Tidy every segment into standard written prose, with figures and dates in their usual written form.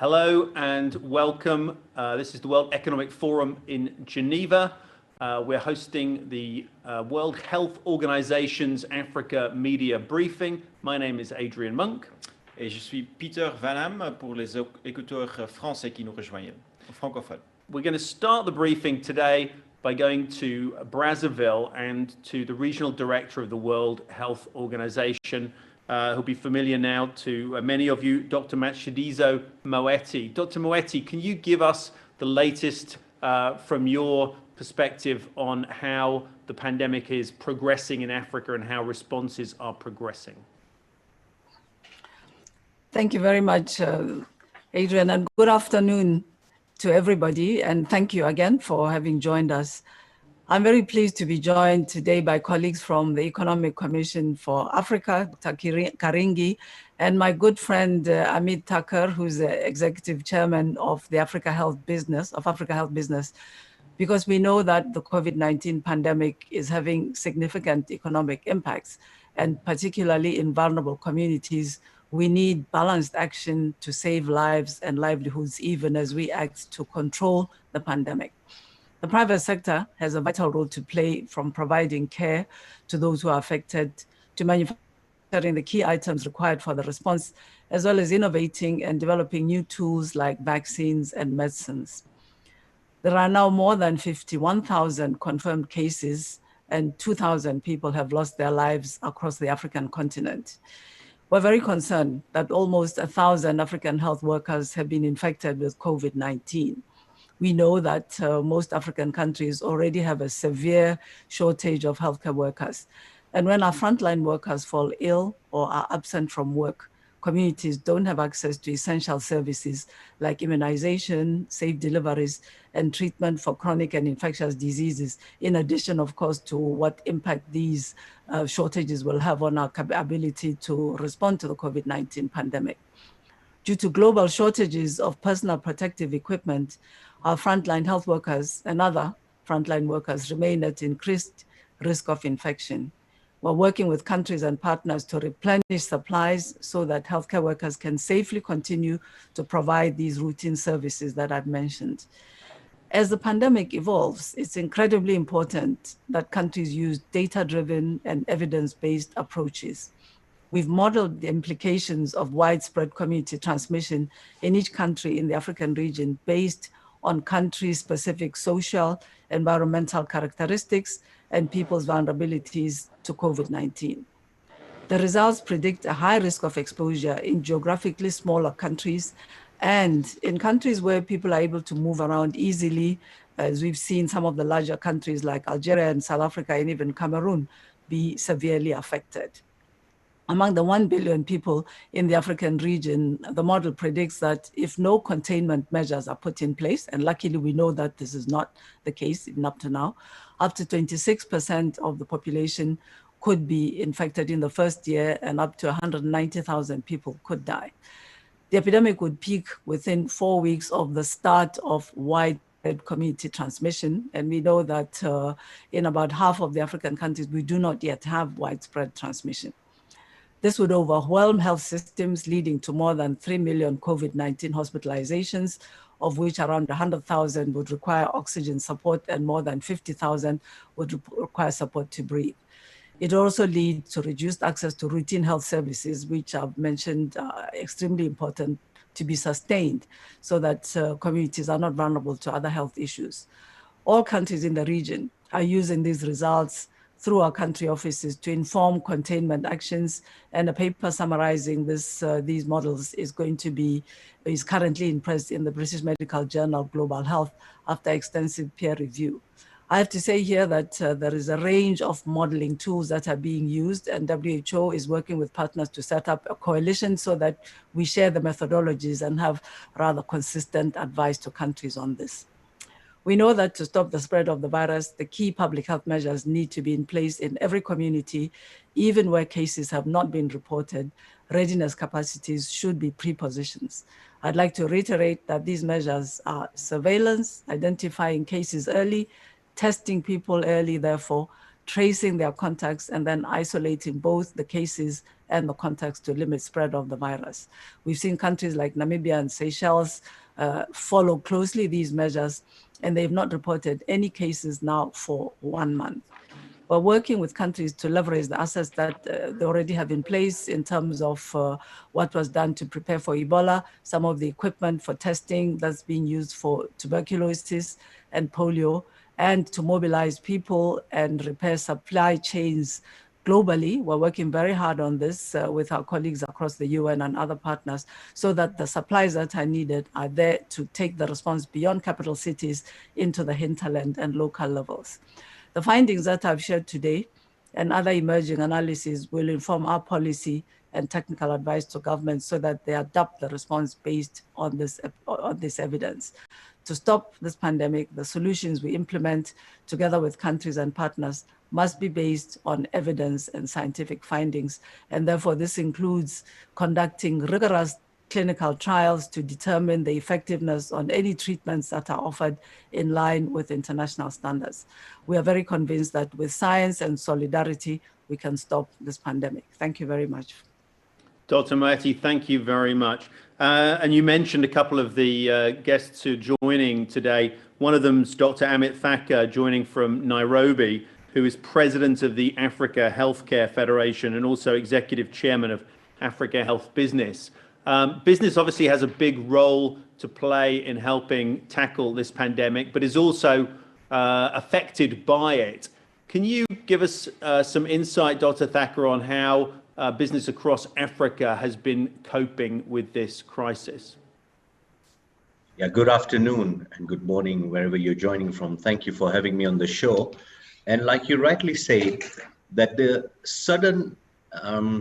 Hello and welcome. This is the World Economic Forum in Geneva. We're hosting the World Health Organization's Africa Media Briefing. My name is Adrian Monk. Et je suis Peter Vanham pour les écouteurs français qui nous rejoignent, francophones. We're going to start the briefing today by going to Brazzaville and to the Regional Director of the World Health Organization, who'll be familiar now to many of you, Dr. Matshidiso Moeti. Dr. Moeti, can you give us the latest from your perspective on how the pandemic is progressing in Africa and how responses are progressing? Thank you very much, Adrian, and good afternoon to everybody. And thank you again for having joined us. I'm very pleased to be joined today by colleagues from the Economic Commission for Africa, Dr. Karingi, and my good friend Amit Thakur, who's the Executive Chairman of the Africa Health Business, because we know that the COVID-19 pandemic is having significant economic impacts, and particularly in vulnerable communities. We need balanced action to save lives and livelihoods, even as we act to control the pandemic. The private sector has a vital role to play, from providing care to those who are affected, to manufacturing the key items required for the response, as well as innovating and developing new tools like vaccines and medicines. There are now more than 51,000 confirmed cases, and 2,000 people have lost their lives across the African continent. We're very concerned that almost 1,000 African health workers have been infected with COVID-19. We know that most African countries already have a severe shortage of healthcare workers. And when our frontline workers fall ill or are absent from work, communities don't have access to essential services like immunization, safe deliveries, and treatment for chronic and infectious diseases, in addition, of course, to what impact these shortages will have on our ability to respond to the COVID-19 pandemic. Due to global shortages of personal protective equipment, our frontline health workers and other frontline workers remain at increased risk of infection. We're working with countries and partners to replenish supplies so that healthcare workers can safely continue to provide these routine services that I've mentioned. As the pandemic evolves, it's incredibly important that countries use data-driven and evidence-based approaches. We've modeled the implications of widespread community transmission in each country in the African region based on country-specific social, environmental characteristics, and people's vulnerabilities to COVID-19. The results predict a high risk of exposure in geographically smaller countries and in countries where people are able to move around easily, as we've seen some of the larger countries like Algeria and South Africa and even Cameroon be severely affected. Among the 1 billion people in the African region, the model predicts that if no containment measures are put in place, and luckily we know that this is not the case even up to now, up to 26% of the population could be infected in the first year, and up to 190,000 people could die. The epidemic would peak within 4 weeks of the start of widespread community transmission, and we know that in about half of the African countries, we do not yet have widespread transmission. This would overwhelm health systems, leading to more than 3 million COVID-19 hospitalizations, of which around 100,000 would require oxygen support and more than 50,000 would require support to breathe. It also leads to reduced access to routine health services, which I've mentioned are extremely important to be sustained so that communities are not vulnerable to other health issues. All countries in the region are using these results through our country offices to inform containment actions, and a paper summarizing these models is currently in press in the British Medical Journal Global Health after extensive peer review. I have to say here that there is a range of modeling tools that are being used, and WHO is working with partners to set up a coalition so that we share the methodologies and have rather consistent advice to countries on this. We know that to stop the spread of the virus, the key public health measures need to be in place in every community, even where cases have not been reported. Readiness capacities should be prepositions. I'd like to reiterate that these measures are surveillance, identifying cases early, testing people early, therefore, tracing their contacts, and then isolating both the cases and the context to limit spread of the virus. We've seen countries like Namibia and Seychelles follow closely these measures, and they've not reported any cases now for 1 month. We're working with countries to leverage the assets that they already have in place in terms of what was done to prepare for Ebola, some of the equipment for testing that's being used for tuberculosis and polio, and to mobilize people and repair supply chains globally. We're working very hard on this with our colleagues across the UN and other partners so that the supplies that are needed are there to take the response beyond capital cities into the hinterland and local levels. The findings that I've shared today and other emerging analyses will inform our policy and technical advice to governments so that they adopt the response based on this evidence. To stop this pandemic, the solutions we implement together with countries and partners must be based on evidence and scientific findings. And therefore, this includes conducting rigorous clinical trials to determine the effectiveness on any treatments that are offered in line with international standards. We are very convinced that with science and solidarity, we can stop this pandemic. Thank you very much. Dr. Moeti, thank you very much. And you mentioned a couple of the guests who are joining today. One of them is Dr. Amit Thakur, joining from Nairobi, who is president of the Africa Healthcare Federation and also executive chairman of Africa Health Business. Business obviously has a big role to play in helping tackle this pandemic, but is also affected by it. Can you give us some insight, Dr. Thakur, on how business across Africa has been coping with this crisis? Yeah, good afternoon and good morning, wherever you're joining from. Thank you for having me on the show. And like you rightly say, that the sudden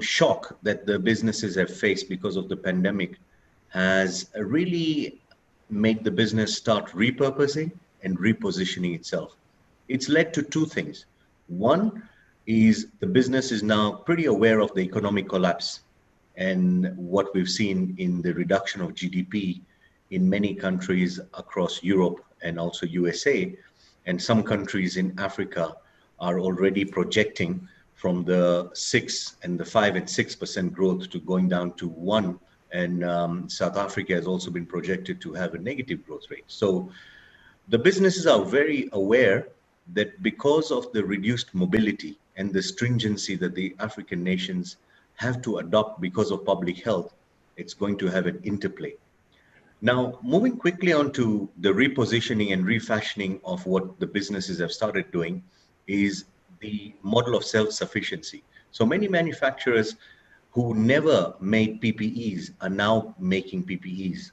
shock that the businesses have faced because of the pandemic has really made the business start repurposing and repositioning itself. It's led to two things. One is the business is now pretty aware of the economic collapse and what we've seen in the reduction of GDP in many countries across Europe and also USA, and some countries in Africa are already projecting from the 5 and 6% growth to going down to 1. And South Africa has also been projected to have a negative growth rate. So the businesses are very aware that because of the reduced mobility and the stringency that the African nations have to adopt because of public health, it's going to have an interplay. Now, moving quickly on to the repositioning and refashioning of what the businesses have started doing is the model of self-sufficiency. So many manufacturers who never made PPEs are now making PPEs.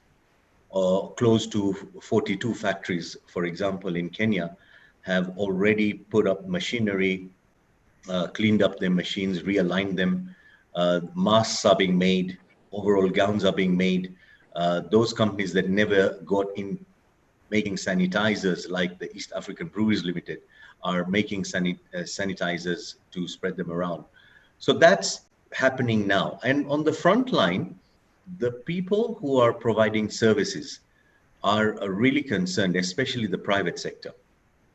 Close to 42 factories, for example, in Kenya, have already put up machinery, cleaned up their machines, realigned them. Masks are being made, overall gowns are being made. Those companies that never got in making sanitizers, like the East African Breweries Limited, are making sanitizers to spread them around. So that's happening now. And on the front line, the people who are providing services are really concerned, especially the private sector.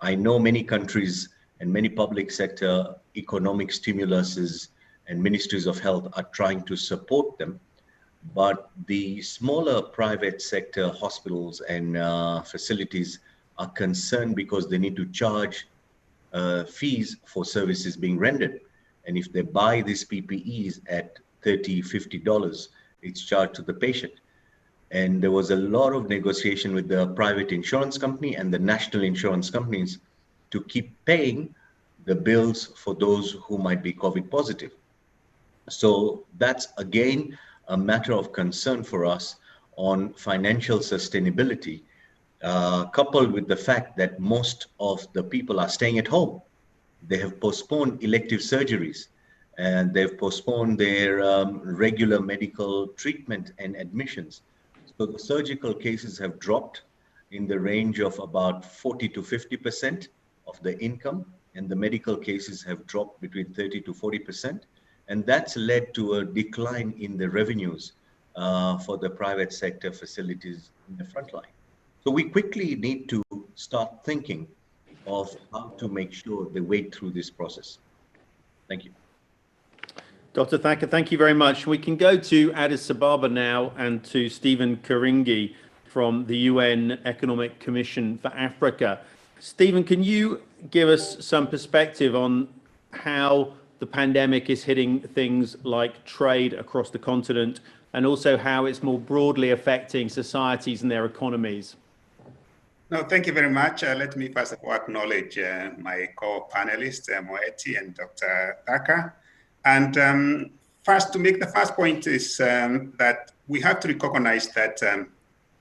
I know many countries and many public sector economic stimuluses and ministries of health are trying to support them, but the smaller private sector hospitals and facilities are concerned because they need to charge fees for services being rendered. And if they buy these PPEs at $30, $50, it's charged to the patient. And there was a lot of negotiation with the private insurance company and the national insurance companies to keep paying the bills for those who might be COVID positive. So that's again a matter of concern for us on financial sustainability, coupled with the fact that most of the people are staying at home. They have postponed elective surgeries and they've postponed their regular medical treatment and admissions. So the surgical cases have dropped in the range of about 40 to 50% of the income, and the medical cases have dropped between 30 to 40%. And that's led to a decline in the revenues for the private sector facilities in the front line. So we quickly need to start thinking of how to make sure they wade through this process. Thank you. Dr. Thacker, thank you very much. We can go to Addis Ababa now and to Stephen Karingi from the UN Economic Commission for Africa. Stephen, can you give us some perspective on how the pandemic is hitting things like trade across the continent, and also how it's more broadly affecting societies and their economies? No, thank you very much. Let me first of all acknowledge my co-panelists, Moeti and Dr. Thacker. And first, to make the first point is that we have to recognize that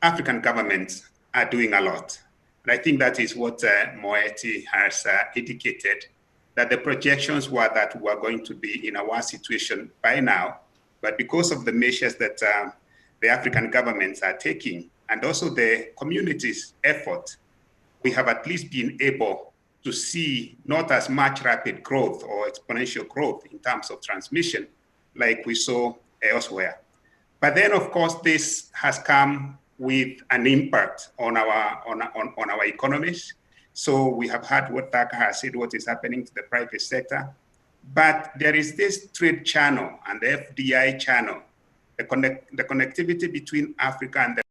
African governments are doing a lot. And I think that is what Moeti has indicated, that the projections were that we are going to be in a worse situation by now. But because of the measures that the African governments are taking, and also the community's effort, we have at least been able to see not as much rapid growth or exponential growth in terms of transmission like we saw elsewhere. But then, of course, this has come with an impact on our economies. So we have had what Thacker has said, what is happening to the private sector. But there is this trade channel and the FDI channel, the connectivity between Africa and the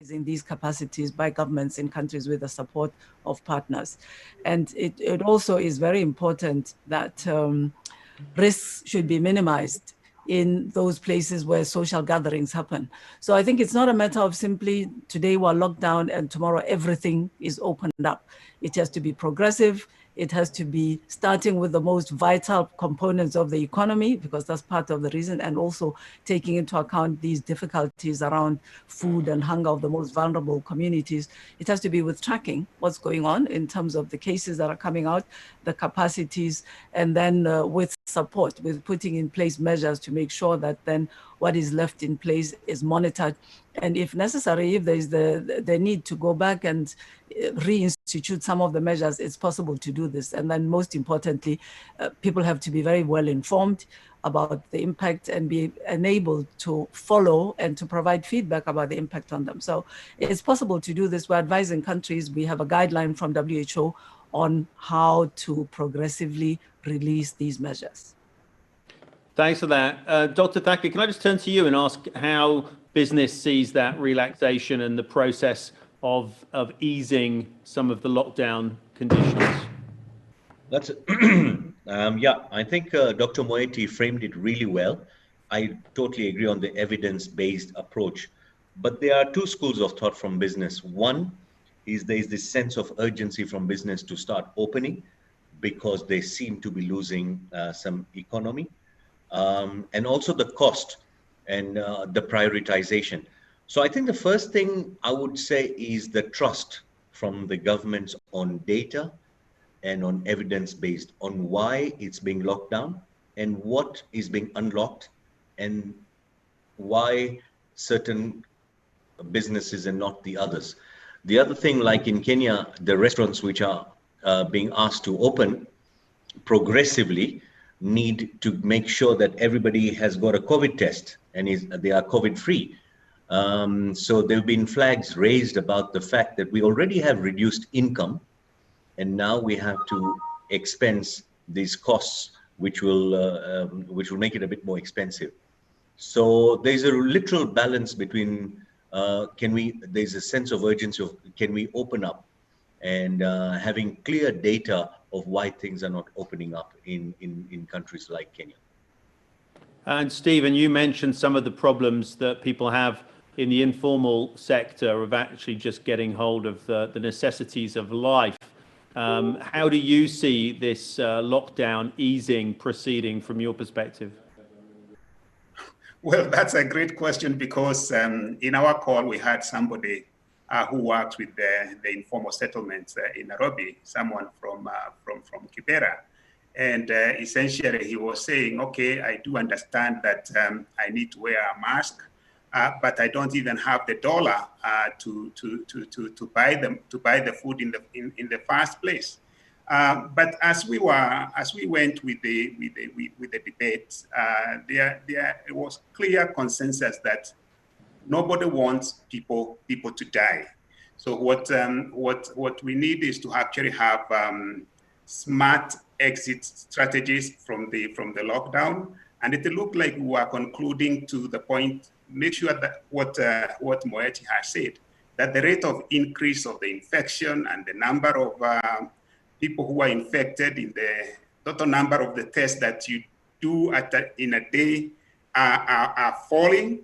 these capacities by governments in countries with the support of partners. And it also is very important that risks should be minimized in those places where social gatherings happen. So I think it's not a matter of simply today we're locked down and tomorrow everything is opened up. It has to be progressive. It has to be starting with the most vital components of the economy, because that's part of the reason, and also taking into account these difficulties around food and hunger of the most vulnerable communities. It has to be with tracking what's going on in terms of the cases that are coming out, the capacities, and then with support, with putting in place measures to make sure that then what is left in place is monitored. And if necessary, if there's the need to go back and reinstitute some of the measures, it's possible to do this. And then most importantly, people have to be very well informed about the impact and be enabled to follow and to provide feedback about the impact on them. So it's possible to do this. We're advising countries. We have a guideline from WHO on how to progressively release these measures. Thanks for that. Dr. Thacker, can I just turn to you and ask how business sees that relaxation and the process of easing some of the lockdown conditions? That's yeah, I think Dr. Moeti framed it really well. I totally agree on the evidence-based approach. But there are two schools of thought from business. One is there is this sense of urgency from business to start opening because they seem to be losing some economy. And also the cost and the prioritization. So I think the first thing I would say is the trust from the governments on data and on evidence-based, on why it's being locked down and what is being unlocked and why certain businesses and not the others. The other thing, like in Kenya, the restaurants which are being asked to open progressively need to make sure that everybody has got a COVID test and they are COVID free. So there have been flags raised about the fact that we already have reduced income and now we have to expense these costs, which will make it a bit more expensive. So there's a literal balance between there's a sense of urgency of can we open up and having clear data of why things are not opening up in countries like Kenya. And Stephen, you mentioned some of the problems that people have in the informal sector of actually just getting hold of the necessities of life. How do you see this lockdown easing proceeding from your perspective? Well, that's a great question because in our call, we had somebody who works with the informal settlements in Nairobi, someone from Kibera. And essentially he was saying, okay, I do understand that I need to wear a mask, but I don't even have the dollar to buy the food in the first place. But as we went with the debate, there was clear consensus that nobody wants people to die. So what we need is to actually have smart exit strategies from the lockdown. And it looked like we were concluding to the point, make sure that what Moeti has said, that the rate of increase of the infection and the number of people who are infected in the total number of the tests that you do in a day are falling.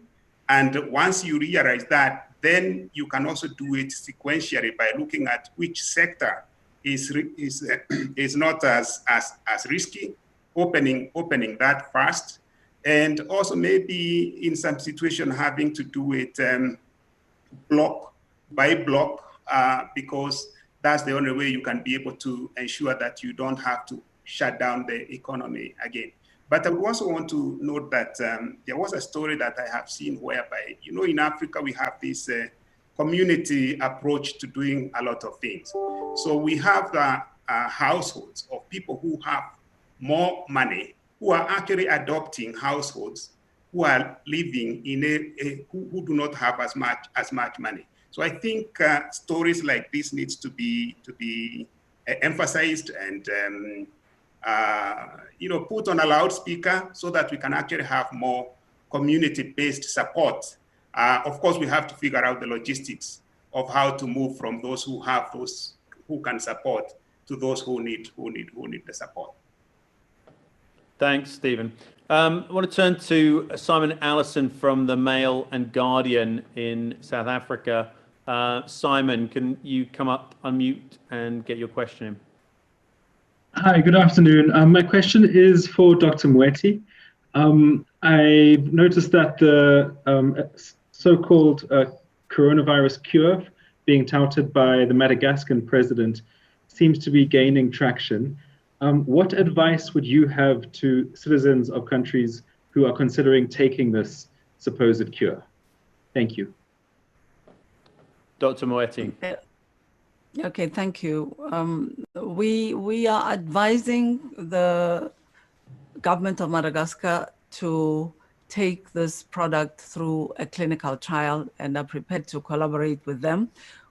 And once you realize that, then you can also do it sequentially by looking at which sector is not as risky, opening that fast, and also maybe in some situation having to do it block by block, because that's the only way you can be able to ensure that you don't have to shut down the economy again. But I would also want to note that there was a story that I have seen whereby, in Africa, we have this community approach to doing a lot of things. So we have households of people who have more money, who are actually adopting households who are living in who do not have as much money. So I think stories like this needs to be emphasized and put on a loudspeaker so that we can actually have more community-based support Of course, we have to figure out the logistics of how to move from those who have those who can support to those who need the support. Thanks, Stephen. I want to turn to Simon Allison from the Mail and Guardian in South Africa. Simon, can you come up, unmute, and get your question in? Hi, good afternoon. My question is for Dr. Moeti. I noticed that the so-called coronavirus cure being touted by the Madagascan president seems to be gaining traction. What advice would you have to citizens of countries who are considering taking this supposed cure? Thank you. Dr. Moeti. Okay, thank you. We are advising the government of Madagascar to take this product through a clinical trial and are prepared to collaborate with them.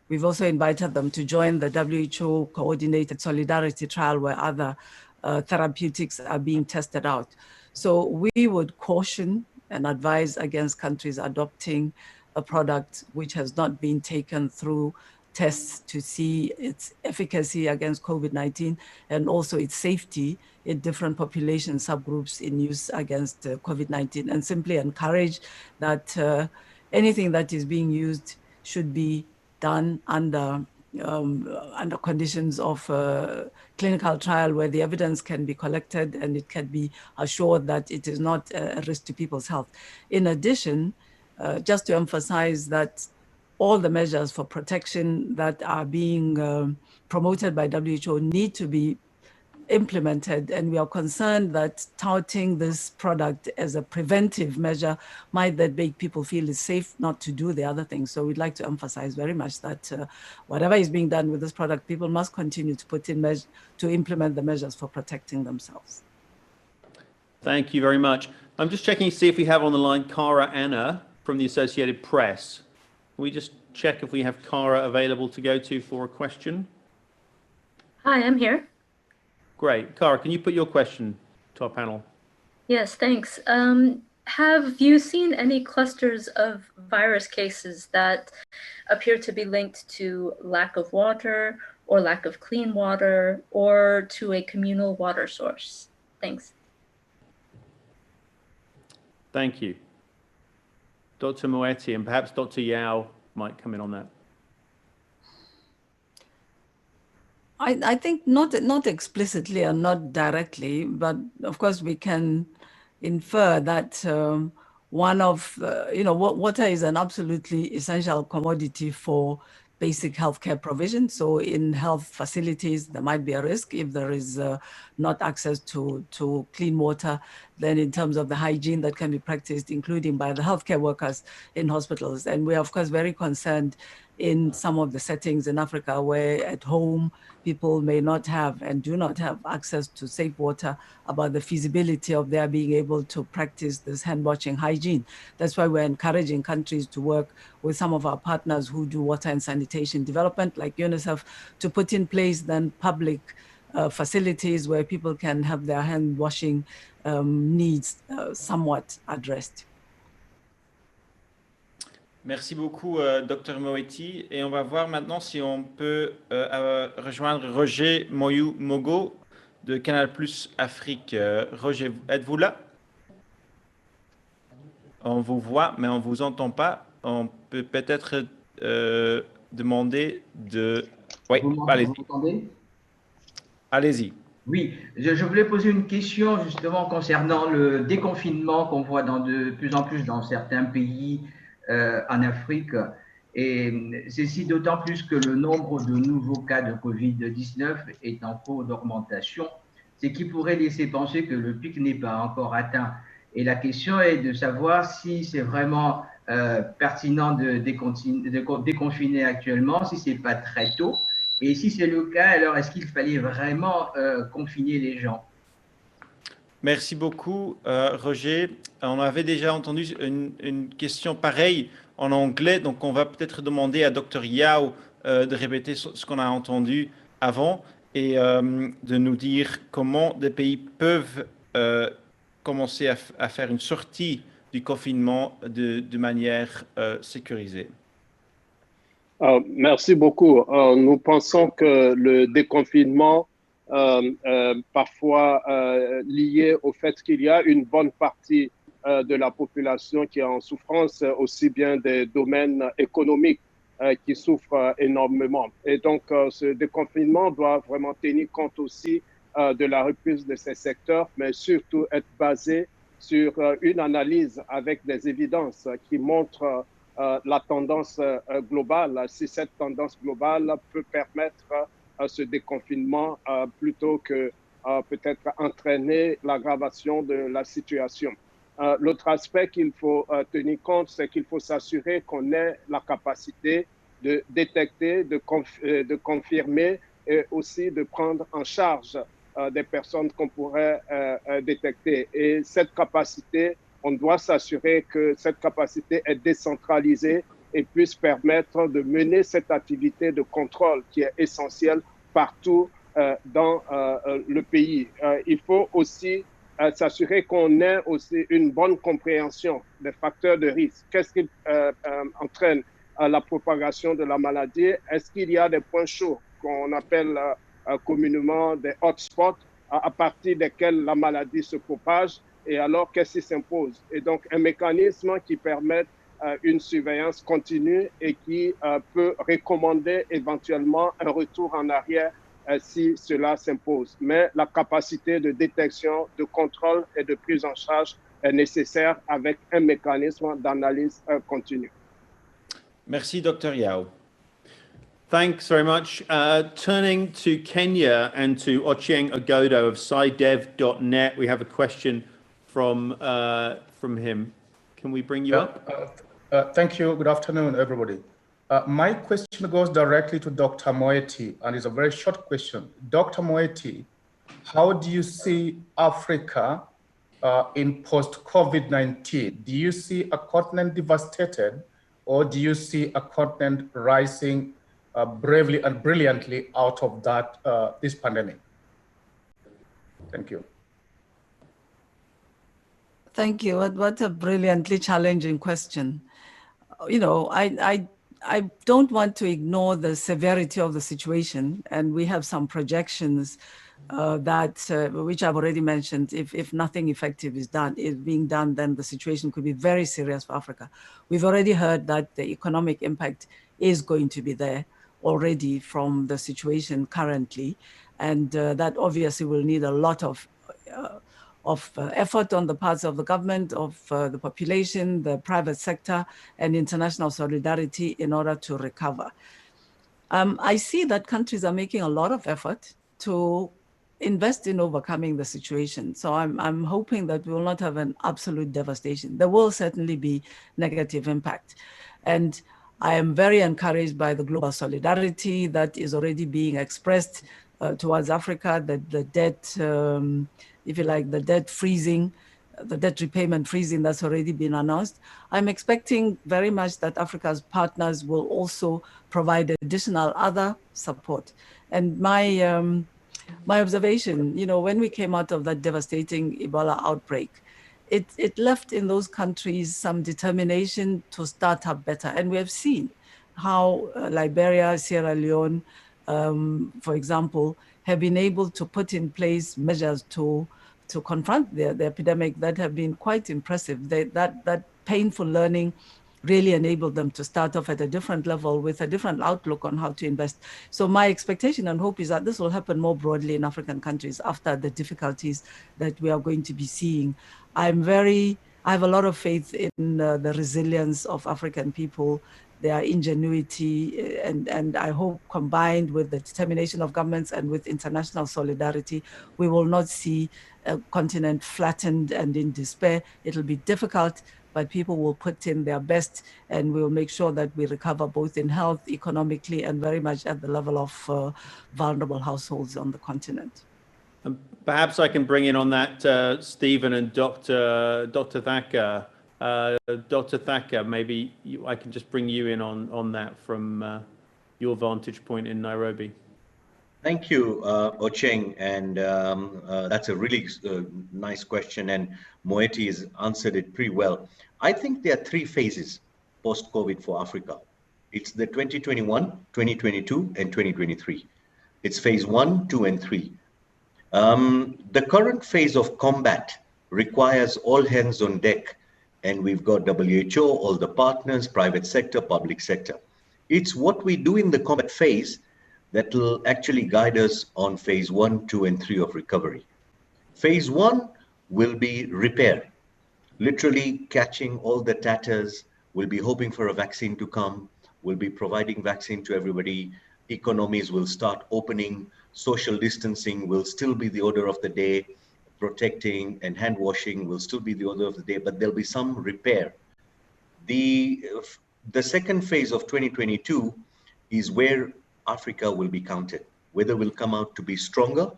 We've also invited them to join the WHO coordinated solidarity trial where other therapeutics are being tested out. So we would caution and advise against countries adopting a product which has not been taken through tests to see its efficacy against COVID-19 and also its safety in different population subgroups in use against COVID-19, and simply encourage that anything that is being used should be done under conditions of clinical trial where the evidence can be collected and it can be assured that it is not a risk to people's health. In addition, just to emphasize that all the measures for protection that are being promoted by WHO need to be implemented, and we are concerned that touting this product as a preventive measure might then make people feel it's safe not to do the other things. So we'd like to emphasize very much that whatever is being done with this product, people must continue to put in to implement the measures for protecting themselves. Thank you very much. I'm just checking to see if we have on the line Cara Anna from the Associated Press. Can we just check if we have Cara available to go to for a question? Hi, I'm here. Great. Cara, can you put your question to our panel? Yes, thanks. Have you seen any clusters of virus cases that appear to be linked to lack of water or lack of clean water or to a communal water source? Thanks. Thank you. Dr. Moeti, and perhaps Dr. Yao might come in on that. I think not explicitly and not directly, but of course we can infer that water is an absolutely essential commodity for basic healthcare provision. So in health facilities, there might be a risk if there is not access to clean water. Then in terms of the hygiene that can be practiced, including by the healthcare workers in hospitals. And we are of course very concerned in some of the settings in Africa where at home people may not have and do not have access to safe water, about the feasibility of their being able to practice this hand washing hygiene. That's why we're encouraging countries to work with some of our partners who do water and sanitation development, like UNICEF, to put in place then public facilities where people can have their hand washing needs somewhat addressed. Merci beaucoup, Dr. Moeti. Et on va voir maintenant si on peut rejoindre Roger Moyu-Mogo de Canal+ Afrique. Roger, êtes-vous là? On vous voit, mais on ne vous entend pas. On peut peut-être demander de... Oui, allez-y. Allez-y. Oui, je voulais poser une question justement concernant le déconfinement qu'on voit de plus en plus dans certains pays en Afrique. Et ceci d'autant plus que le nombre de nouveaux cas de Covid-19 est en cours d'augmentation, ce qui pourrait laisser penser que le pic n'est pas encore atteint. Et la question est de savoir si c'est vraiment pertinent de déconfiner actuellement, si ce n'est pas très tôt. Et si c'est le cas, alors est-ce qu'il fallait vraiment confiner les gens? Merci beaucoup, Roger. On avait déjà entendu une question pareille en anglais, donc on va peut-être demander à Dr. Yao de répéter ce qu'on a entendu avant et de nous dire comment des pays peuvent commencer à faire une sortie du confinement de manière sécurisée. Merci beaucoup. Nous pensons que le déconfinement, parfois lié au fait qu'il y a une bonne partie de la population qui est en souffrance, aussi bien des domaines économiques qui souffrent énormément. Et donc, ce déconfinement doit vraiment tenir compte aussi de la reprise de ces secteurs, mais surtout être basé sur une analyse avec des évidences qui montrent la tendance globale, si cette tendance globale peut permettre ce déconfinement plutôt que peut-être entraîner l'aggravation de la situation. L'autre aspect qu'il faut tenir compte, c'est qu'il faut s'assurer qu'on ait la capacité de détecter, de confirmer et aussi de prendre en charge des personnes qu'on pourrait détecter. Et cette capacité, on doit s'assurer que cette capacité est décentralisée et puisse permettre de mener cette activité de contrôle qui est essentielle partout dans le pays. Il faut aussi s'assurer qu'on ait aussi une bonne compréhension des facteurs de risque. Qu'est-ce qui entraîne la propagation de la maladie? Est-ce qu'il y a des points chauds qu'on appelle communément des hotspots à partir desquels la maladie se propage? Et alors, qu'est-ce qui s'impose? Et donc, un mécanisme qui permette une surveillance continue et qui peut recommander éventuellement un retour en arrière si cela s'impose. Mais la capacité de détection, de contrôle et de prise en charge est nécessaire avec un mécanisme d'analyse continue. Merci, Dr. Yao. Thanks very much. Turning to Kenya and to Ochieng Ogodo of SciDev.net, we have a question from him. Can we bring you up? Thank you. Good afternoon, everybody. My question goes directly to Dr. Moeti, and it's a very short question. Dr. Moeti, how do you see Africa in post-COVID-19? Do you see a continent devastated, or do you see a continent rising bravely and brilliantly out of that this pandemic? Thank you. Thank you. What a brilliantly challenging question. You know, I don't want to ignore the severity of the situation, and we have some projections which I've already mentioned. If nothing effective is being done, then the situation could be very serious for Africa. We've already heard that the economic impact is going to be there already from the situation currently, and that obviously will need a lot of effort on the parts of the government, of the population, the private sector, and international solidarity in order to recover. I see that countries are making a lot of effort to invest in overcoming the situation. So I'm hoping that we will not have an absolute devastation. There will certainly be negative impact. And I am very encouraged by the global solidarity that is already being expressed towards Africa, that the debt, if you like, the debt freezing, the debt repayment freezing that's already been announced. I'm expecting very much that Africa's partners will also provide additional other support. And my observation, you know, when we came out of that devastating Ebola outbreak, it left in those countries some determination to start up better. And we have seen how Liberia, Sierra Leone, for example, have been able to put in place measures to confront the epidemic that have been quite impressive. That painful learning really enabled them to start off at a different level with a different outlook on how to invest. So my expectation and hope is that this will happen more broadly in African countries after the difficulties that we are going to be seeing. I have a lot of faith in the resilience of African people, their ingenuity, and I hope combined with the determination of governments and with international solidarity, we will not see a continent flattened and in despair. It'll be difficult, but people will put in their best, and we'll make sure that we recover both in health, economically, and very much at the level of vulnerable households on the continent. Perhaps I can bring in on that Stephen and Dr. Thacker. Dr. Thacker, maybe I can just bring you in on that from your vantage point in Nairobi. Thank you, Ocheng, and that's a really nice question, and Moeti has answered it pretty well. I think there are three phases post-COVID for Africa. It's the 2021, 2022, and 2023. It's phase 1, 2, and 3. The current phase of combat requires all hands on deck, and we've got WHO, all the partners, private sector, public sector. It's what we do in the combat phase that will actually guide us on phase 1, 2, and 3 of recovery. Phase 1 will be repair, literally catching all the tatters. We'll be hoping for a vaccine to come. We'll be providing vaccine to everybody. Economies will start opening. Social distancing will still be the order of the day. Protecting and hand washing will still be the order of the day, but there'll be some repair. The second phase of 2022 is where Africa will be counted, whether we'll come out to be stronger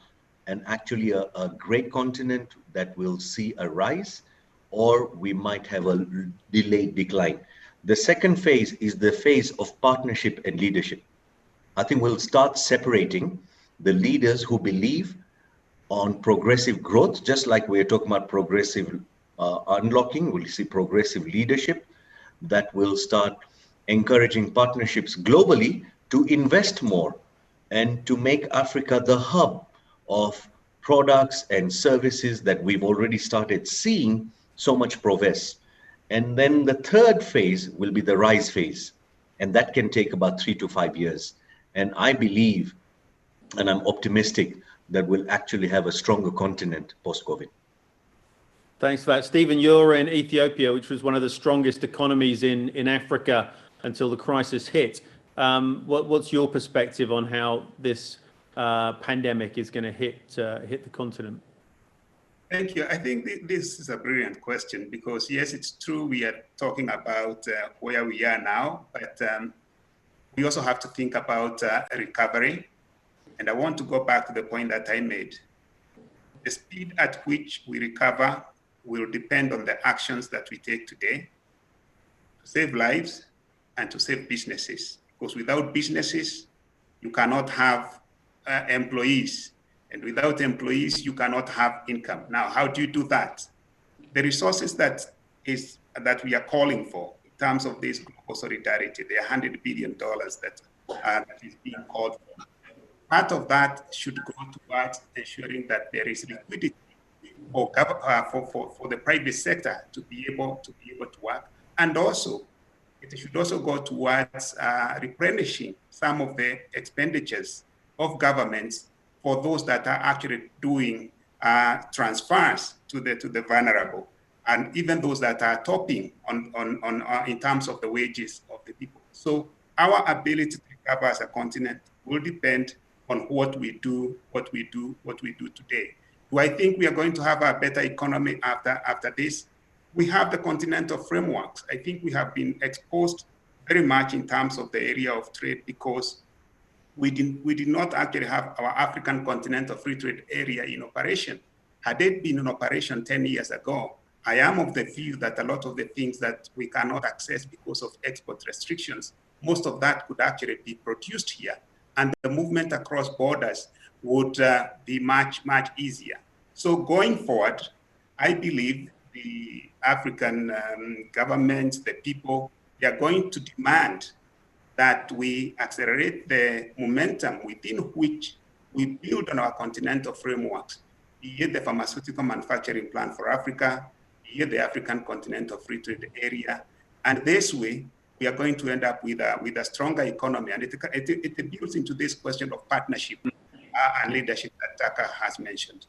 and actually a great continent that will see a rise, or we might have a delayed decline. The second phase is the phase of partnership and leadership. I think we'll start separating the leaders who believe on progressive growth, just like we're talking about progressive unlocking. We'll see progressive leadership that will start encouraging partnerships globally to invest more and to make Africa the hub of products and services that we've already started seeing so much progress. And then the third phase will be the rise phase, and that can take about 3 to 5 years. And I believe, and I'm optimistic, that we'll actually have a stronger continent post-COVID. Thanks for that. Stephen, you're in Ethiopia, which was one of the strongest economies in Africa until the crisis hit. What's your perspective on how this pandemic is going to hit the continent? Thank you. I think this is a brilliant question because, yes, it's true we are talking about where we are now, but we also have to think about recovery. And I want to go back to the point that I made. The speed at which we recover will depend on the actions that we take today to save lives and to save businesses. Because without businesses, you cannot have employees. And without employees, you cannot have income. Now, how do you do that? The resources that we are calling for in terms of this global solidarity, the $100 billion that is being called for. Part of that should go towards ensuring that there is liquidity for the private sector to be able to work, and also it should also go towards replenishing some of the expenditures of governments for those that are actually doing transfers to the vulnerable, and even those that are topping on in terms of the wages of the people. So our ability to recover as a continent will depend on what we do today. Do I think we are going to have a better economy after this? We have the continental frameworks. I think we have been exposed very much in terms of the area of trade because we did not actually have our African continental free trade area in operation. Had it been in operation 10 years ago, I am of the view that a lot of the things that we cannot access because of export restrictions, most of that could actually be produced here. And the movement across borders would be much, much easier. So going forward, I believe the African governments, the people, they are going to demand that we accelerate the momentum within which we build on our continental frameworks, be it the pharmaceutical manufacturing plan for Africa, be it the African continental free trade area. And this way, we are going to end up with a stronger economy. And it builds into this question of partnership and leadership that Taka has mentioned.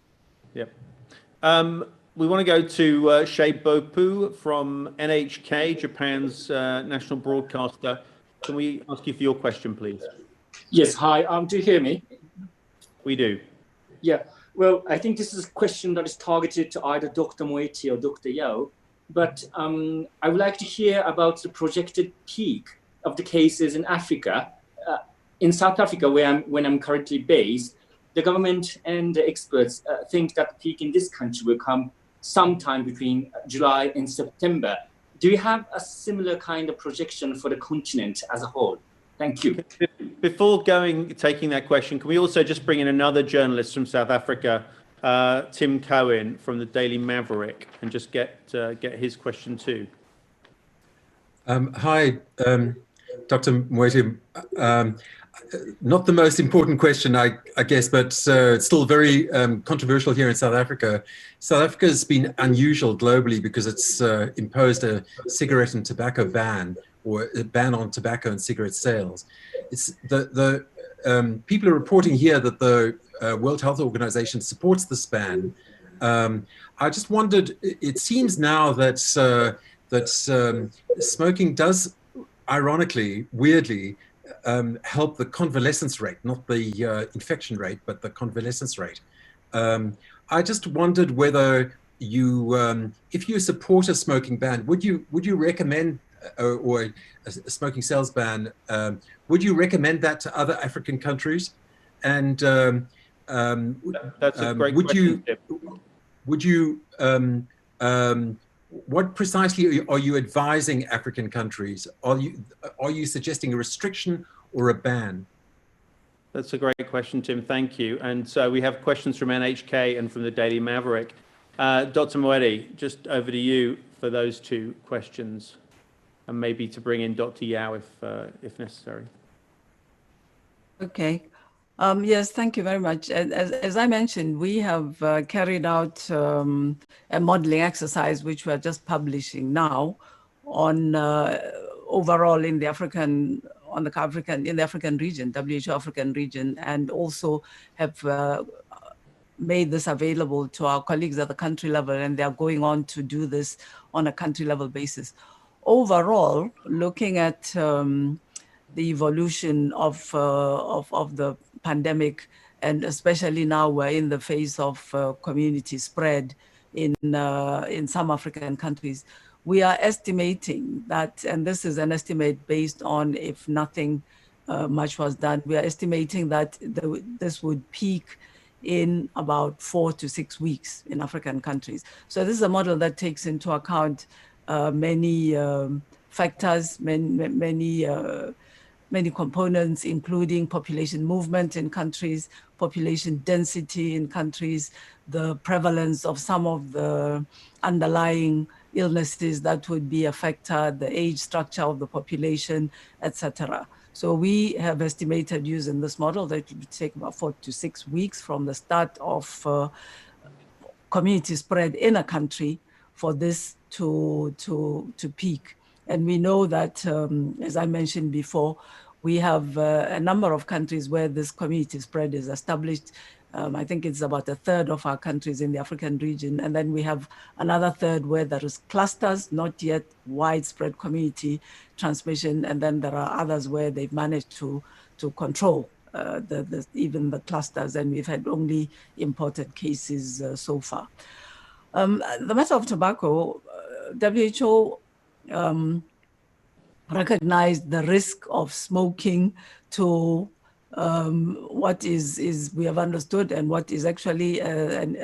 Yep. We want to go to Shea Bopu from NHK, Japan's national broadcaster. Can we ask you for your question, please? Yes, hi. Do you hear me? We do. Yeah. Well, I think this is a question that is targeted to either Dr. Moeti or Dr. Yao. But I would like to hear about the projected peak of the cases in Africa. In South Africa, when I'm currently based, the government and the experts think that the peak in this country will come sometime between July and September. Do you have a similar kind of projection for the continent as a whole? Thank you. Before taking that question, can we also just bring in another journalist from South Africa, Tim Cohen from the Daily Maverick, and just get his question too? Hi, Dr. Mwete. Not the most important question, I guess, but it's still very controversial here in South Africa. South Africa has been unusual globally because it's imposed a cigarette and tobacco ban, or a ban on tobacco and cigarette sales. It's the people are reporting here that the World Health Organization supports this ban. I just wondered, it seems now that smoking does, ironically, weirdly, help the convalescence rate, not the infection rate, but the convalescence rate. I just wondered whether you, if you support a smoking ban, would you recommend, or a smoking sales ban, would you recommend that to other African countries? And that's a great question. Would you what precisely are you advising African countries? Are you suggesting a restriction or a ban? That's a great question, Tim. Thank you. And so we have questions from NHK and from the Daily Maverick. Dr. Mwete, just over to you for those two questions, and maybe to bring in Dr. Yao if necessary. Okay. Yes, thank you very much. As I mentioned, we have carried out a modeling exercise, which we are just publishing now, on overall in the African region, WHO African region, and also have made this available to our colleagues at the country level, and they are going on to do this on a country level basis. Overall, looking at the evolution of the pandemic, and especially now we're in the phase of community spread in some African countries, we are estimating that, and this is an estimate based on if nothing much was done, we are estimating that this would peak in about 4 to 6 weeks in African countries. So this is a model that takes into account many factors, many components, including population movement in countries, population density in countries, the prevalence of some of the underlying illnesses that would be a factor, the age structure of the population, etc. So we have estimated using this model that it would take about 4 to 6 weeks from the start of community spread in a country for this to peak. And we know that, as I mentioned before, we have a number of countries where this community spread is established. I think it's about a third of our countries in the African region. And then we have another third where there is clusters, not yet widespread community transmission. And then there are others where they've managed to control even the clusters. And we've had only imported cases so far. The matter of tobacco, WHO recognized the risk of smoking to what is we have understood, and what is actually an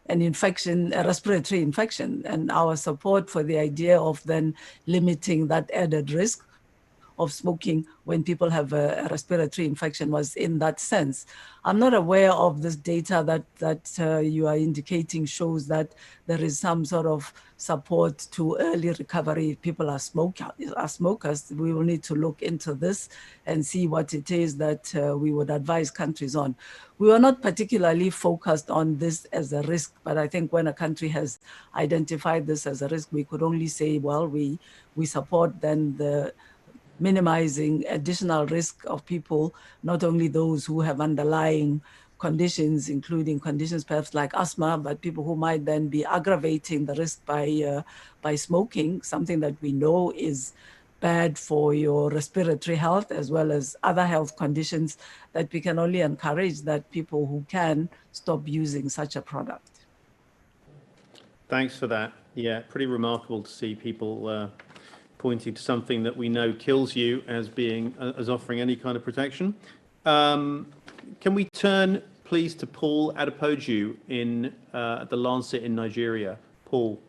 infection, a respiratory infection, and our support for the idea of then limiting that added risk of smoking when people have a respiratory infection was in that sense. I'm not aware of this data that you are indicating shows that there is some sort of support to early recovery if people are smokers. We will need to look into this and see what it is that we would advise countries on. We were not particularly focused on this as a risk, but I think when a country has identified this as a risk, we could only say, well, we support then the minimizing additional risk of people, not only those who have underlying conditions, including conditions perhaps like asthma, but people who might then be aggravating the risk by smoking, something that we know is bad for your respiratory health as well as other health conditions, that we can only encourage that people who can stop using such a product. Thanks for that. Yeah, pretty remarkable to see people pointing to something that we know kills you as offering any kind of protection. Can we turn, please, to Paul Adepoju in the Lancet in Nigeria? Paul.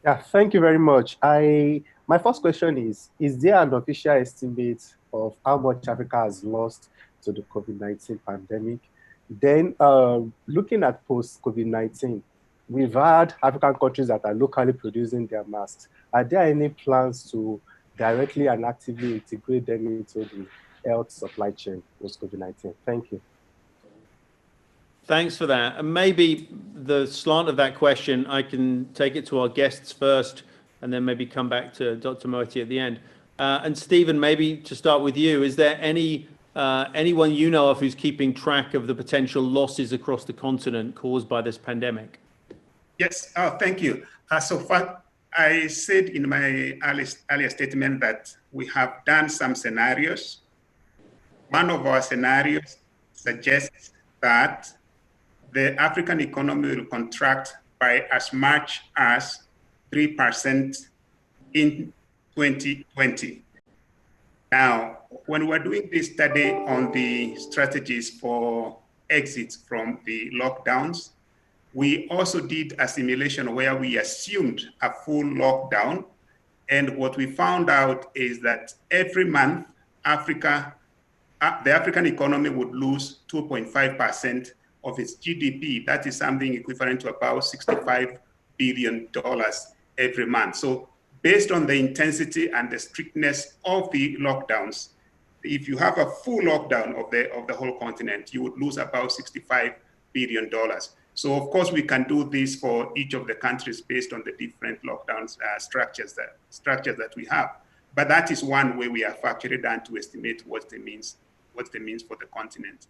Yeah, thank you very much. I My first question is there an official estimate of how much Africa has lost to the COVID-19 pandemic? Then looking at post-COVID-19, we've had African countries that are locally producing their masks. Are there any plans to directly and actively integrate them into the health supply chain post-COVID-19? Thank you. Thanks for that. And maybe the slant of that question, I can take it to our guests first, and then maybe come back to Dr. Moeti at the end. And Stephen, maybe to start with you, is there anyone you know of who's keeping track of the potential losses across the continent caused by this pandemic? Yes, thank you. So far, I said in my earlier statement that we have done some scenarios. One of our scenarios suggests that the African economy will contract by as much as 3% in 2020. Now, when we're doing this study on the strategies for exits from the lockdowns, we also did a simulation where we assumed a full lockdown. And what we found out is that every month, the African economy would lose 2.5% of its GDP. That is something equivalent to about $65 billion every month. So based on the intensity and the strictness of the lockdowns, if you have a full lockdown of the whole continent, you would lose about $65 billion. So of course we can do this for each of the countries based on the different lockdowns structures that we have. But that is one way we have factored in to estimate what it means for the continent.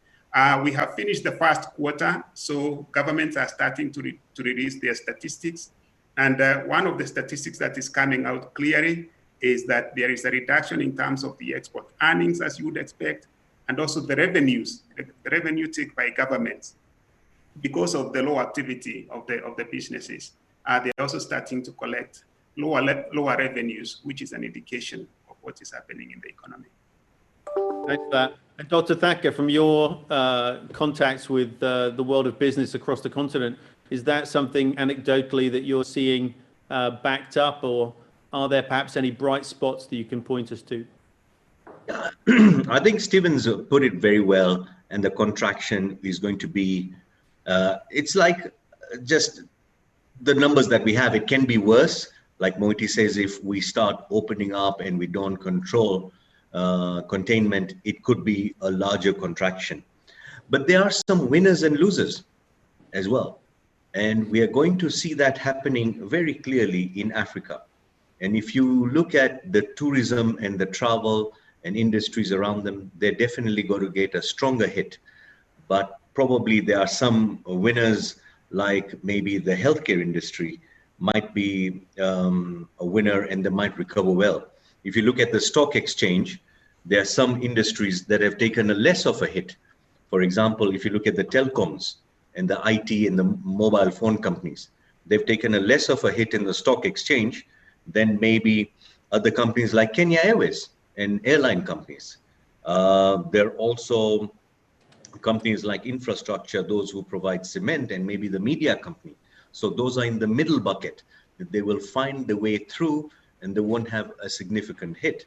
We have finished the first quarter, so governments are starting to release their statistics. And one of the statistics that is coming out clearly is that there is a reduction in terms of the export earnings, as you would expect, and also the revenues, the revenue take by governments, because of the low activity of the businesses. They're also starting to collect lower revenues, which is an indication of what is happening in the economy. Thanks for that. And Dr. Thacker, from your contacts with the world of business across the continent, is that something anecdotally that you're seeing backed up, or are there perhaps any bright spots that you can point us to? I think Stephen's put it very well, and the contraction is going to be, it's like just the numbers that we have. It can be worse. Like Moeti says, if we start opening up and we don't control containment, it could be a larger contraction. But there are some winners and losers as well. And we are going to see that happening very clearly in Africa. And if you look at the tourism and the travel and industries around them, they're definitely going to get a stronger hit. But probably there are some winners, like maybe the healthcare industry might be a winner and they might recover well. If you look at the stock exchange, there are some industries that have taken a less of a hit. For example, if you look at the telecoms and the IT and the mobile phone companies, they've taken a less of a hit in the stock exchange than maybe other companies like Kenya Airways and airline companies. There are also companies like infrastructure, those who provide cement, and maybe the media company. So those are in the middle bucket. They will find the way through and they won't have a significant hit.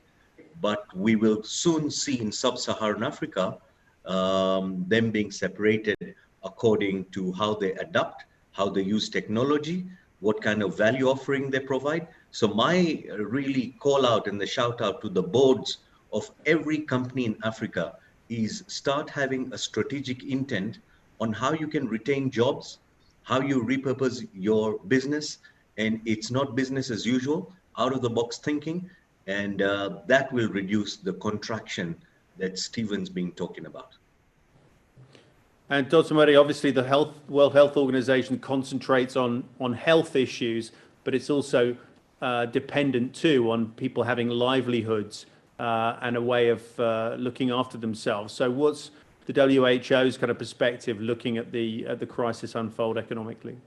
But we will soon see in sub-Saharan Africa, them being separated according to how they adapt, how they use technology, what kind of value offering they provide. So my really call out and the shout out to the boards of every company in Africa is start having a strategic intent on how you can retain jobs, how you repurpose your business, and it's not business as usual, out of the box thinking, and that will reduce the contraction that Stephen's been talking about. And Dr. Moeti, obviously the World Health Organization concentrates on health issues, but it's also dependent too on people having livelihoods and a way of looking after themselves. So what's the WHO's kind of perspective looking at the crisis unfold economically?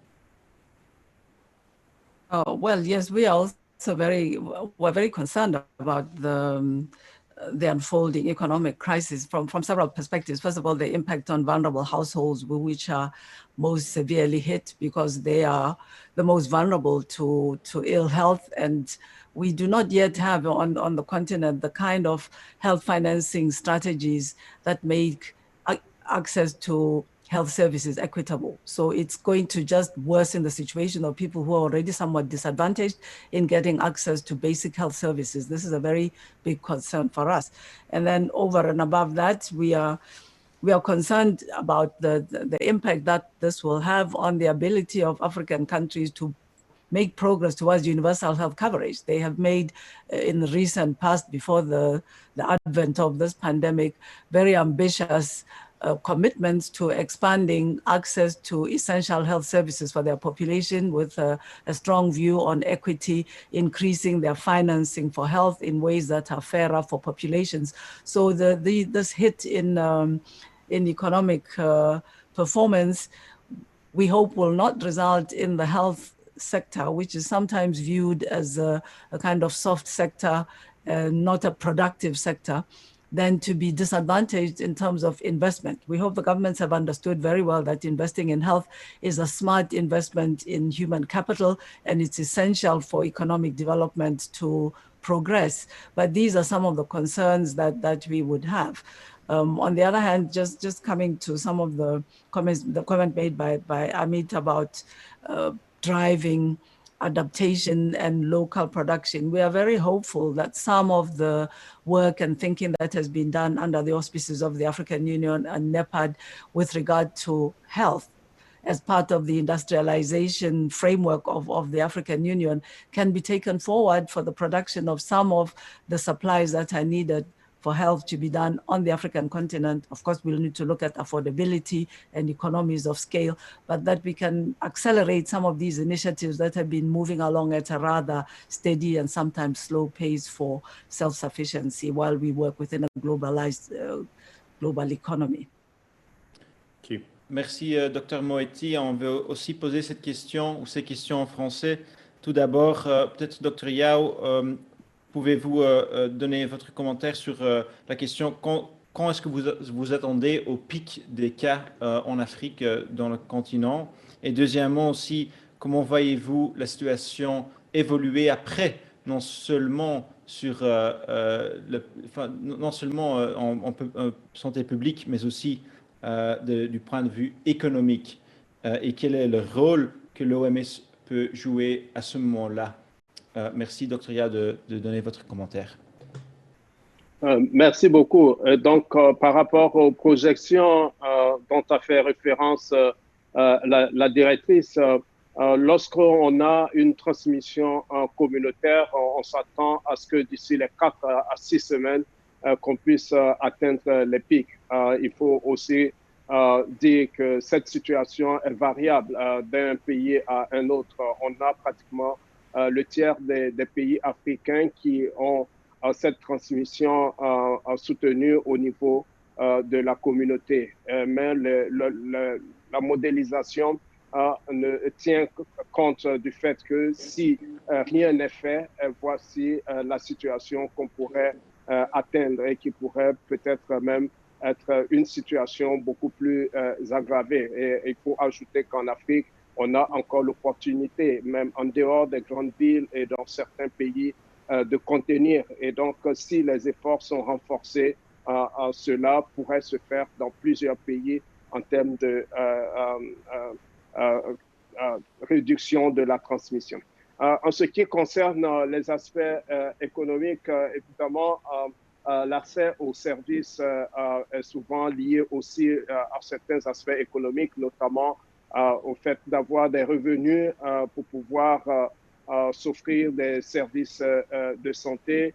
Oh, well, yes, we are also we're very concerned about the the unfolding economic crisis from several perspectives. First of all, the impact on vulnerable households, which are most severely hit because they are the most vulnerable to ill health. And we do not yet have on the continent the kind of health financing strategies that make access to health services equitable. So it's going to just worsen the situation of people who are already somewhat disadvantaged in getting access to basic health services. This is a very big concern for us. And then over and above that, we are concerned about the impact that this will have on the ability of African countries to make progress towards universal health coverage. They have made, in the recent past, before the advent of this pandemic, very ambitious commitments to expanding access to essential health services for their population with a strong view on equity, increasing their financing for health in ways that are fairer for populations. So this hit in economic performance, we hope will not result in the health sector, which is sometimes viewed as a kind of soft sector, not a productive sector, than to be disadvantaged in terms of investment. We hope the governments have understood very well that investing in health is a smart investment in human capital, and it's essential for economic development to progress. But these are some of the concerns that we would have. On the other hand, just coming to some of the comments, the comment made by Amit about driving adaptation and local production. We are very hopeful that some of the work and thinking that has been done under the auspices of the African Union and NEPAD with regard to health as part of the industrialization framework of the African Union can be taken forward for the production of some of the supplies that are needed for health to be done on the African continent. Of course, we'll need to look at affordability and economies of scale, but that we can accelerate some of these initiatives that have been moving along at a rather steady and sometimes slow pace for self-sufficiency while we work within a globalized global economy. Thank you. Merci, Dr Moeti. On veut aussi poser cette question ou ces questions en français. Tout d'abord, peut-être Dr Yao, pouvez-vous donner votre commentaire sur la question quand est-ce que vous attendez au pic des cas en Afrique, dans le continent? Et deuxièmement aussi, comment voyez-vous la situation évoluer après, non seulement sur non seulement en santé publique, mais aussi du point de vue économique, et quel est le rôle que l'OMS peut jouer à ce moment-là? Merci, Dr. Ya, de donner votre commentaire. Merci beaucoup. Donc, par rapport aux projections dont a fait référence la directrice, lorsqu'on a une transmission communautaire, on s'attend à ce que d'ici les 4 à 6 semaines, qu'on puisse atteindre les pics. Il faut aussi dire que cette situation est variable d'un pays à un autre. On a pratiquement le tiers des pays africains qui ont cette transmission soutenue au niveau de la communauté. Mais la modélisation ne tient compte du fait que si rien n'est fait, voici la situation qu'on pourrait atteindre et qui pourrait peut-être même être une situation beaucoup plus aggravée. Et il faut ajouter qu'en Afrique, on a encore l'opportunité, même en dehors des grandes villes et dans certains pays, de contenir. Et donc, si les efforts sont renforcés, cela pourrait se faire dans plusieurs pays en termes de réduction de la transmission. En ce qui concerne les aspects économiques, évidemment, l'accès aux services est souvent lié aussi à certains aspects économiques, notamment au fait d'avoir des revenus pour pouvoir s'offrir des services de santé,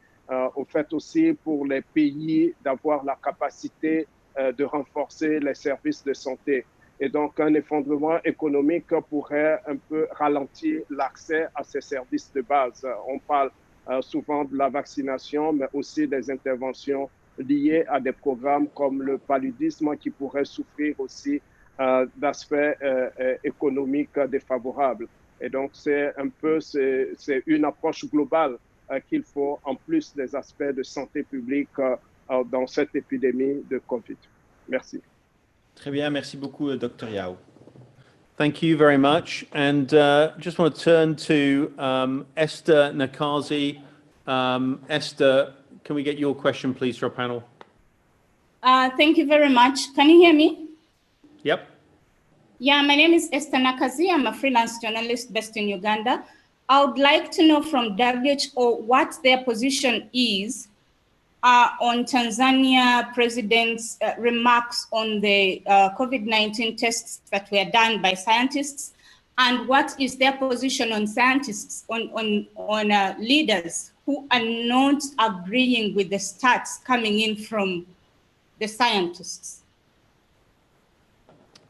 au fait aussi pour les pays d'avoir la capacité de renforcer les services de santé. Et donc, un effondrement économique pourrait un peu ralentir l'accès à ces services de base. On parle souvent de la vaccination, mais aussi des interventions liées à des programmes comme le paludisme qui pourraient souffrir aussi d'aspects économiques défavorables. Et donc, c'est une approche globale qu'il faut, en plus des aspects de santé publique dans cette épidémie de COVID. Merci. Très bien, merci beaucoup, Dr. Yao. Thank you very much. And just want to turn to Esther Nakazi. Esther, can we get your question, please, for our panel? Thank you very much. Can you hear me? Yep. Yeah, my name is Esther Nakazi. I'm a freelance journalist based in Uganda. I would like to know from WHO what their position is on Tanzania president's remarks on the COVID-19 tests that were done by scientists, and what is their position on scientists, on leaders who are not agreeing with the stats coming in from the scientists.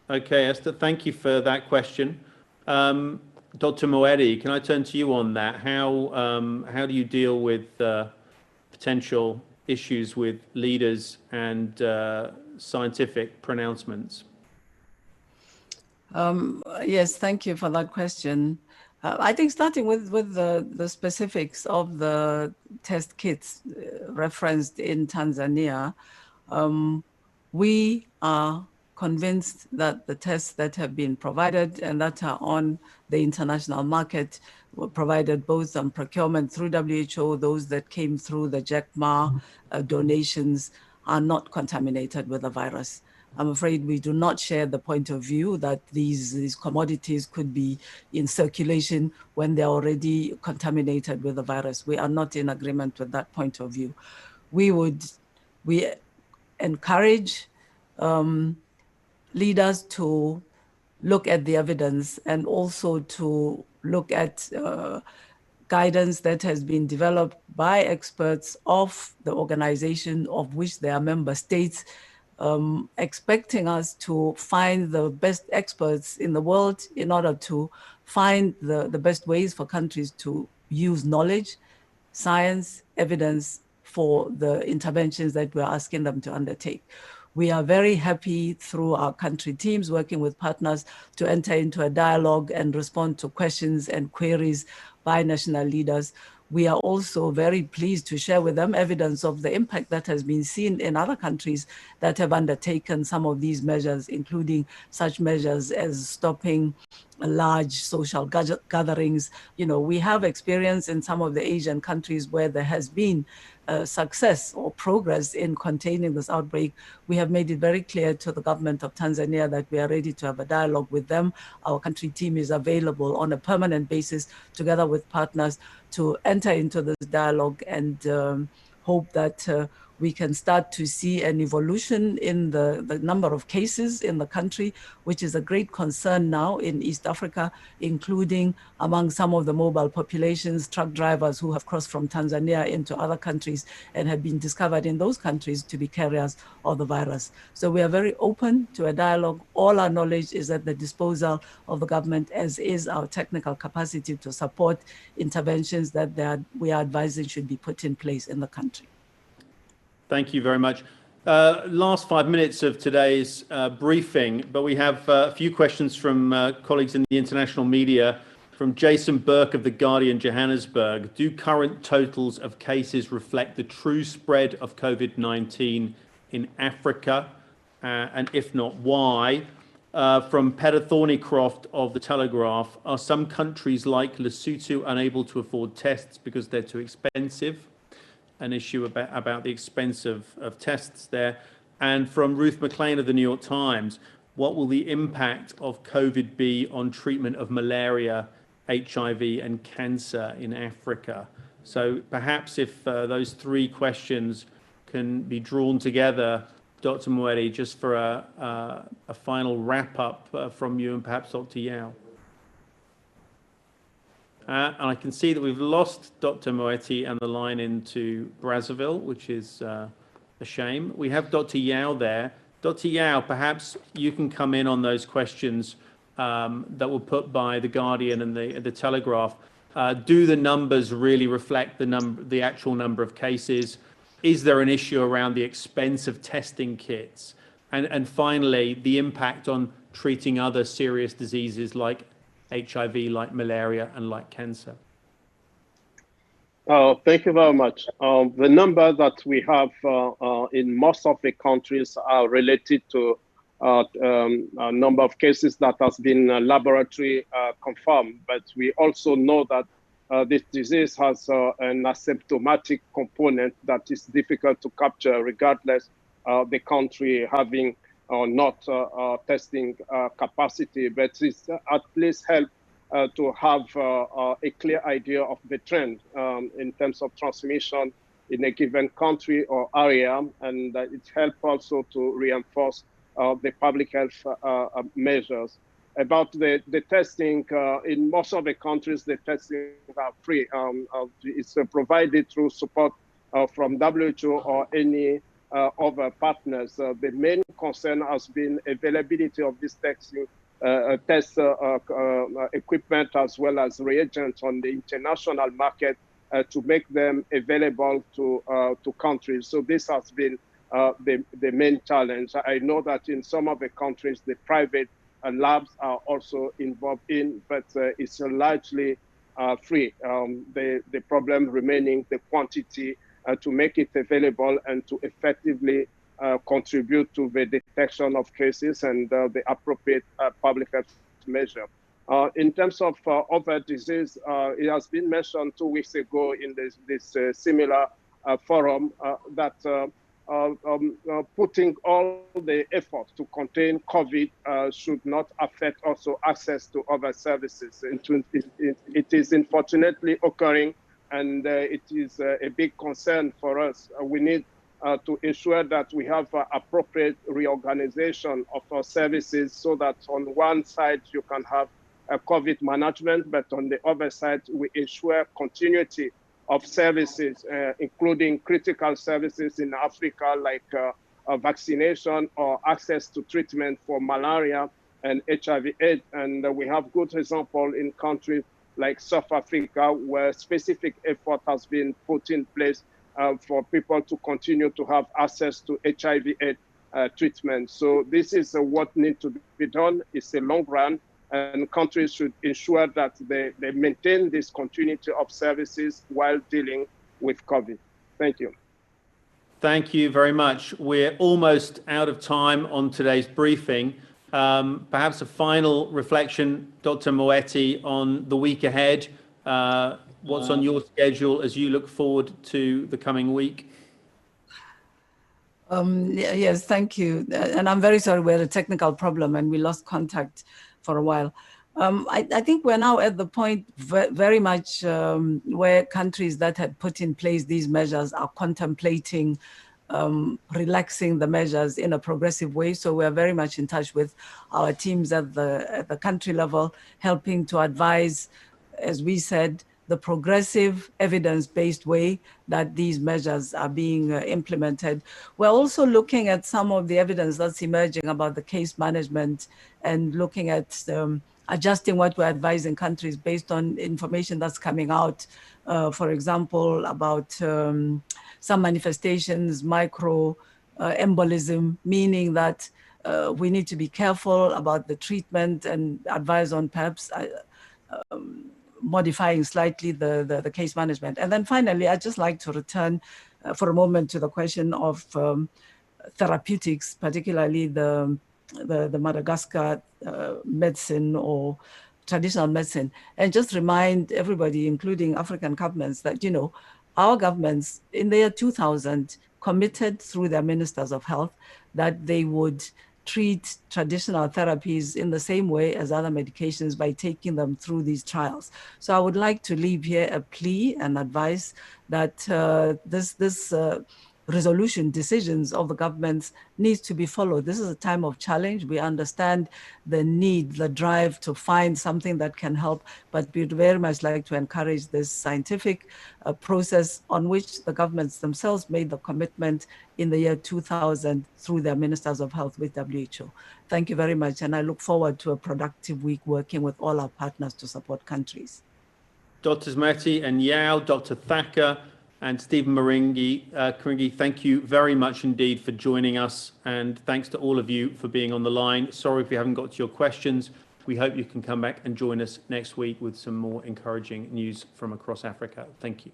Okay, Esther, thank you for that question. Dr. Moeti, can I turn to you on that? How do you deal with potential issues with leaders and scientific pronouncements? Yes, thank you for that question. I think starting with the specifics of the test kits referenced in Tanzania, we are convinced that the tests that have been provided and that are on the international market were provided both on procurement through WHO, those that came through the JACMA donations are not contaminated with the virus. I'm afraid we do not share the point of view that these commodities could be in circulation when they're already contaminated with the virus. We are not in agreement with that point of view. We encourage leaders to look at the evidence and also to look at guidance that has been developed by experts of the organization of which they are member states, expecting us to find the best experts in the world in order to find the best ways for countries to use knowledge, science, evidence for the interventions that we're asking them to undertake. We are very happy through our country teams working with partners to enter into a dialogue and respond to questions and queries by national leaders. We are also very pleased to share with them evidence of the impact that has been seen in other countries that have undertaken some of these measures, including such measures as stopping large social gatherings. You know, we have experience in some of the Asian countries where there has been success or progress in containing this outbreak. We have made it very clear to the government of Tanzania that we are ready to have a dialogue with them. Our country team is available on a permanent basis together with partners to enter into this dialogue and hope that we can start to see an evolution in the number of cases in the country, which is a great concern now in East Africa, including among some of the mobile populations, truck drivers who have crossed from Tanzania into other countries and have been discovered in those countries to be carriers of the virus. So we are very open to a dialogue. All our knowledge is at the disposal of the government, as is our technical capacity to support interventions that we are advising should be put in place in the country. Thank you very much. Last 5 minutes of today's briefing, but we have a few questions from colleagues in the international media. From Jason Burke of The Guardian, Johannesburg. Do current totals of cases reflect the true spread of COVID-19 in Africa? And if not, why? From Peter Thornycroft of The Telegraph. Are some countries like Lesotho unable to afford tests because they're too expensive? An issue about the expense of tests there. And from Ruth McLean of the New York Times, what will the impact of COVID be on treatment of malaria, HIV and cancer in Africa? So perhaps if those three questions can be drawn together, Dr. Moeti, just for a final wrap up from you and perhaps Dr. Yao. And I can see that we've lost Dr. Moeti and the line into Brazzaville, which is a shame. We have Dr. Yao there. Dr. Yao, perhaps you can come in on those questions that were put by The Guardian and the Telegraph. Do the numbers really reflect the actual number of cases? Is there an issue around the expense of testing kits? And finally, the impact on treating other serious diseases like HIV, like malaria, and like cancer? Thank you very much. The number that we have in most of the countries are related to a number of cases that has been laboratory confirmed, but we also know that this disease has an asymptomatic component that is difficult to capture regardless of the country having or not testing capacity, but it's at least help to have a clear idea of the trend in terms of transmission in a given country or area, and it helps also to reinforce the public health measures. About the testing, in most of the countries, the testing are free. It's provided through support from WHO or any other partners. The main concern has been availability of this testing test equipment as well as reagents on the international market to make them available to countries. So this has been the main challenge. I know that in some of the countries, the private labs are also involved in, but it's largely free. The problem remaining the quantity to make it available and to effectively contribute to the detection of cases and the appropriate public health measure. In terms of other disease, it has been mentioned 2 weeks ago in this similar forum that putting all the effort to contain COVID should not affect also access to other services. It is unfortunately occurring, and it is a big concern for us. We need to ensure that we have appropriate reorganization of our services so that on one side you can have COVID management, but on the other side we ensure continuity of services, including critical services in Africa like vaccination or access to treatment for malaria and HIV/AIDS. And we have good example in countries like South Africa where specific effort has been put in place for people to continue to have access to HIV/AIDS treatment. So this is what needs to be done. It's a long run, and countries should ensure that they maintain this continuity of services while dealing with COVID. Thank you. Thank you very much. We're almost out of time on today's briefing. Perhaps a final reflection, Dr. Moeti, on the week ahead. What's on your schedule as you look forward to the coming week? Yes, thank you. And I'm very sorry, we had a technical problem and we lost contact for a while. I think we're now at the point very much where countries that had put in place these measures are contemplating relaxing the measures in a progressive way. So we're very much in touch with our teams at the country level, helping to advise, as we said, the progressive evidence-based way that these measures are being implemented. We're also looking at some of the evidence that's emerging about the case management and looking at adjusting what we're advising countries based on information that's coming out, for example, about some manifestations, microembolism, meaning that we need to be careful about the treatment and advise on perhaps modifying slightly the case management. And then finally, I'd just like to return for a moment to the question of therapeutics, particularly the Madagascar medicine or traditional medicine, and just remind everybody, including African governments, that, you know, our governments in the year 2000 committed through their ministers of health that they would treat traditional therapies in the same way as other medications by taking them through these trials. So I would like to leave here a plea and advice that this resolution decisions of the governments needs to be followed. This is a time of challenge. We understand the need, the drive to find something that can help, but we'd very much like to encourage this scientific process on which the governments themselves made the commitment in the year 2000 through their ministers of health with WHO. Thank you very much, and I look forward to a productive week working with all our partners to support countries. Drs. Moeti and Yao, Dr. Thacker, and Stephen Karingi, thank you very much indeed for joining us, and thanks to all of you for being on the line. Sorry if we haven't got to your questions. We hope you can come back and join us next week with some more encouraging news from across Africa. Thank you.